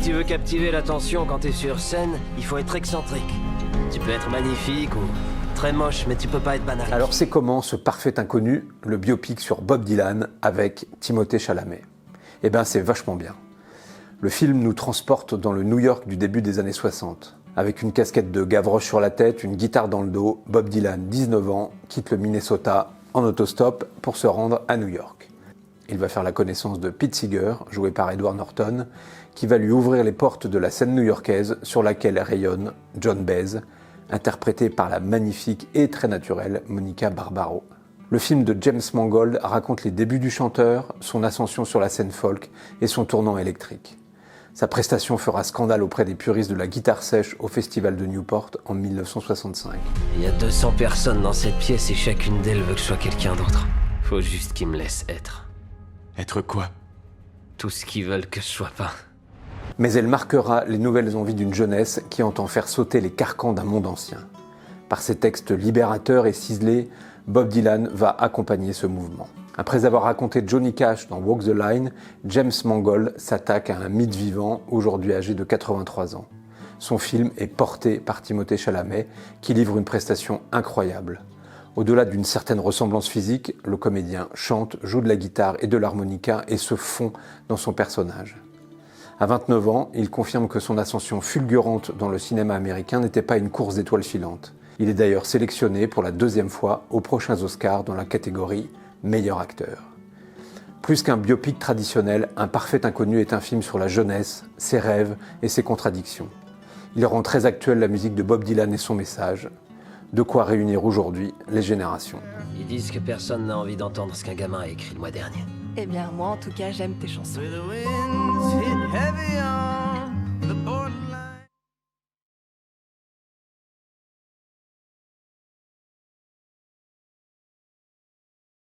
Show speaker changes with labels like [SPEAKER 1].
[SPEAKER 1] tu veux captiver l'attention quand t'es sur scène, il faut être excentrique. Tu peux être magnifique ou très moche, mais tu peux pas être banal.
[SPEAKER 2] Alors c'est comment ce parfait inconnu, le biopic sur Bob Dylan avec Timothée Chalamet? Eh ben c'est vachement bien. Le film nous transporte dans le New York du début des années 60. Avec une casquette de Gavroche sur la tête, une guitare dans le dos, Bob Dylan, 19 ans, quitte le Minnesota en autostop pour se rendre à New York. Il va faire la connaissance de Pete Seeger, joué par Edward Norton, qui va lui ouvrir les portes de la scène new-yorkaise sur laquelle rayonne Joan Baez, interprété par la magnifique et très naturelle Monica Barbaro. Le film de James Mangold raconte les débuts du chanteur, son ascension sur la scène folk et son tournant électrique. Sa prestation fera scandale auprès des puristes de la guitare sèche au festival de Newport en 1965.
[SPEAKER 1] Il y a 200 personnes dans cette pièce et chacune d'elles veut que je sois quelqu'un d'autre. Faut juste qu'ils me laissent être.
[SPEAKER 3] Être quoi?
[SPEAKER 1] Tout ce qu'ils veulent que je sois pas.
[SPEAKER 2] Mais elle marquera les nouvelles envies d'une jeunesse qui entend faire sauter les carcans d'un monde ancien. Par ses textes libérateurs et ciselés, Bob Dylan va accompagner ce mouvement. Après avoir raconté Johnny Cash dans Walk the Line, James Mangold s'attaque à un mythe vivant, aujourd'hui âgé de 83 ans. Son film est porté par Timothée Chalamet, qui livre une prestation incroyable. Au-delà d'une certaine ressemblance physique, le comédien chante, joue de la guitare et de l'harmonica et se fond dans son personnage. À 29 ans, il confirme que son ascension fulgurante dans le cinéma américain n'était pas une course d'étoiles filantes. Il est d'ailleurs sélectionné pour la 2e fois aux prochains Oscars dans la catégorie meilleur acteur. Plus qu'un biopic traditionnel, Un parfait inconnu est un film sur la jeunesse, ses rêves et ses contradictions. Il rend très actuelle la musique de Bob Dylan et son message. De quoi réunir aujourd'hui les générations.
[SPEAKER 1] Ils disent que personne n'a envie d'entendre ce qu'un gamin a écrit le mois dernier.
[SPEAKER 4] Eh bien, moi, en tout cas, j'aime tes chansons.
[SPEAKER 5] With the winds hit heavy on